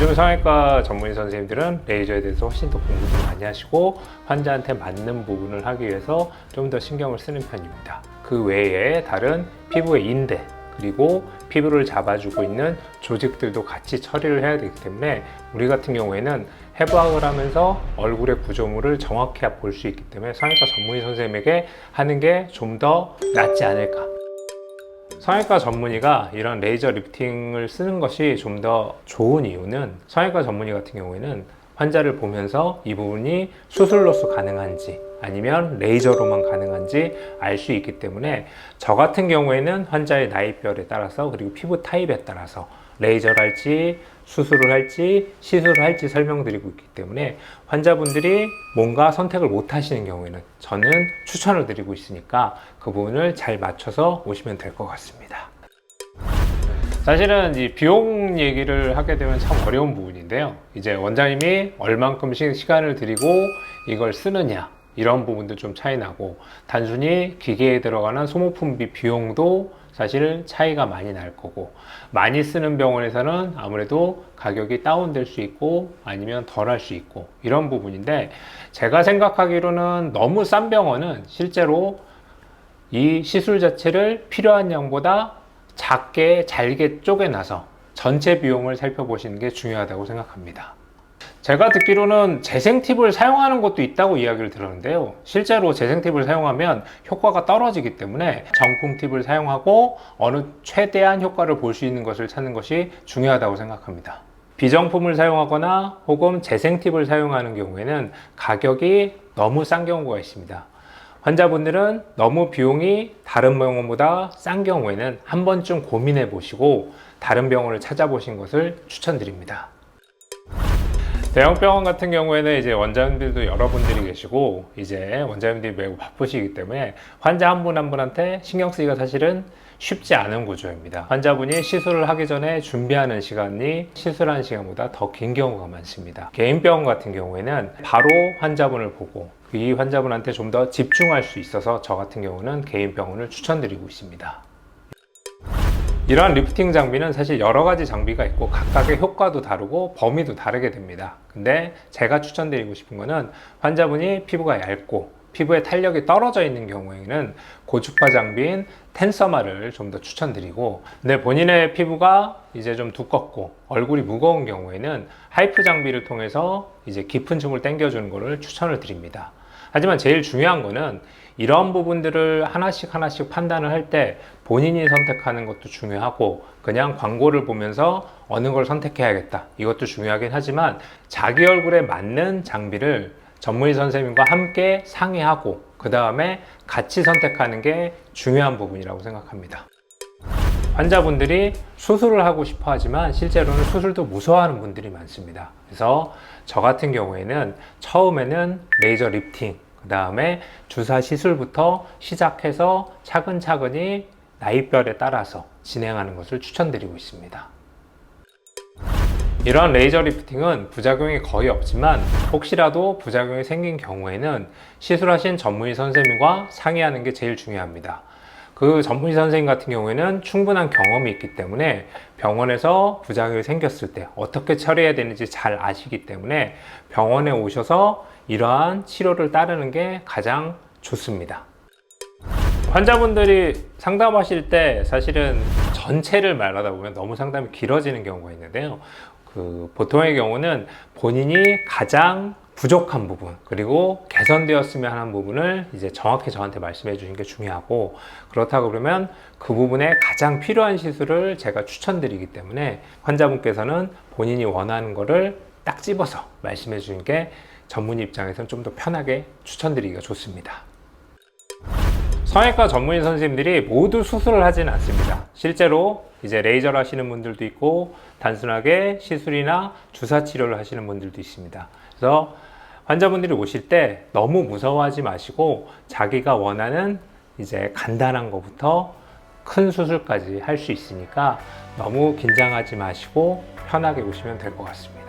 요즘 성형외과 전문의 선생님들은 레이저에 대해서 훨씬 더 공부를 많이 하시고 환자한테 맞는 부분을 하기 위해서 좀 더 신경을 쓰는 편입니다. 그 외에 다른 피부의 인대 그리고 피부를 잡아주고 있는 조직들도 같이 처리를 해야 되기 때문에 우리 같은 경우에는 해부학을 하면서 얼굴의 구조물을 정확히 볼 수 있기 때문에 성형외과 전문의 선생님에게 하는 게 좀 더 낫지 않을까. 성형외과 전문의가 이런 레이저 리프팅을 쓰는 것이 좀 더 좋은 이유는 성형외과 전문의 같은 경우에는 환자를 보면서 이 부분이 수술로서 가능한지 아니면 레이저로만 가능한지 알 수 있기 때문에 저 같은 경우에는 환자의 나이별에 따라서 그리고 피부 타입에 따라서 레이저를 할지 수술을 할지 시술을 할지 설명드리고 있기 때문에 환자분들이 뭔가 선택을 못 하시는 경우에는 저는 추천을 드리고 있으니까 그 부분을 잘 맞춰서 오시면 될 것 같습니다. 사실은 이 비용 얘기를 하게 되면 참 어려운 부분인데요. 이제 원장님이 얼만큼씩 시간을 들이고 이걸 쓰느냐 이런 부분도 좀 차이 나고 단순히 기계에 들어가는 소모품비 비용도 사실 차이가 많이 날 거고 많이 쓰는 병원에서는 아무래도 가격이 다운될 수 있고 아니면 덜 할 수 있고 이런 부분인데 제가 생각하기로는 너무 싼 병원은 실제로 이 시술 자체를 필요한 양보다 작게 잘게 쪼개놔서 전체 비용을 살펴보시는 게 중요하다고 생각합니다. 제가 듣기로는 재생팁을 사용하는 것도 있다고 이야기를 들었는데요. 실제로 재생팁을 사용하면 효과가 떨어지기 때문에 정품팁을 사용하고 어느 최대한 효과를 볼 수 있는 것을 찾는 것이 중요하다고 생각합니다. 비정품을 사용하거나 혹은 재생팁을 사용하는 경우에는 가격이 너무 싼 경우가 있습니다. 환자분들은 너무 비용이 다른 병원보다 싼 경우에는 한 번쯤 고민해 보시고 다른 병원을 찾아보신 것을 추천드립니다. 대형병원 같은 경우에는 이제 원장님들도 여러분들이 계시고 이제 원장님들이 매우 바쁘시기 때문에 환자 한 분 한 분한테 신경 쓰기가 사실은 쉽지 않은 구조입니다. 환자분이 시술을 하기 전에 준비하는 시간이 시술하는 시간보다 더 긴 경우가 많습니다. 개인 병원 같은 경우에는 바로 환자분을 보고 이 환자분한테 좀 더 집중할 수 있어서 저 같은 경우는 개인 병원을 추천드리고 있습니다. 이러한 리프팅 장비는 사실 여러 가지 장비가 있고 각각의 효과도 다르고 범위도 다르게 됩니다. 근데 제가 추천드리고 싶은 거는 환자분이 피부가 얇고 피부에 탄력이 떨어져 있는 경우에는 고주파 장비인 텐서마를 좀 더 추천드리고 근데 본인의 피부가 이제 좀 두껍고 얼굴이 무거운 경우에는 하이프 장비를 통해서 이제 깊은 층을 당겨주는 것을 추천을 드립니다. 하지만 제일 중요한 거는 이런 부분들을 하나씩 판단을 할 때 본인이 선택하는 것도 중요하고 그냥 광고를 보면서 어느 걸 선택해야겠다 이것도 중요하긴 하지만 자기 얼굴에 맞는 장비를 전문의 선생님과 함께 상의하고 그 다음에 같이 선택하는 게 중요한 부분이라고 생각합니다. 환자분들이 수술을 하고 싶어 하지만 실제로는 수술도 무서워하는 분들이 많습니다. 그래서 저 같은 경우에는 처음에는 레이저 리프팅 그 다음에 주사 시술부터 시작해서 차근차근히 나이별에 따라서 진행하는 것을 추천드리고 있습니다. 이런 레이저 리프팅은 부작용이 거의 없지만 혹시라도 부작용이 생긴 경우에는 시술하신 전문의 선생님과 상의하는 게 제일 중요합니다. 그 전문의 선생님 같은 경우에는 충분한 경험이 있기 때문에 병원에서 부작용이 생겼을 때 어떻게 처리해야 되는지 잘 아시기 때문에 병원에 오셔서 이러한 치료를 따르는 게 가장 좋습니다. 환자분들이 상담하실 때 사실은 전체를 말하다 보면 너무 상담이 길어지는 경우가 있는데요. 보통의 경우는 본인이 가장 부족한 부분 그리고 개선되었으면 하는 부분을 이제 정확히 저한테 말씀해 주시는 게 중요하고 그렇다고 그러면 그 부분에 가장 필요한 시술을 제가 추천드리기 때문에 환자분께서는 본인이 원하는 거를 딱 집어서 말씀해 주시는 게 전문의 입장에서는 좀 더 편하게 추천드리기가 좋습니다. 성형외과 전문의 선생님들이 모두 수술을 하지는 않습니다. 실제로 이제 레이저를 하시는 분들도 있고 단순하게 시술이나 주사 치료를 하시는 분들도 있습니다. 그래서 환자분들이 오실 때 너무 무서워하지 마시고 자기가 원하는 이제 간단한 것부터 큰 수술까지 할 수 있으니까 너무 긴장하지 마시고 편하게 오시면 될 것 같습니다.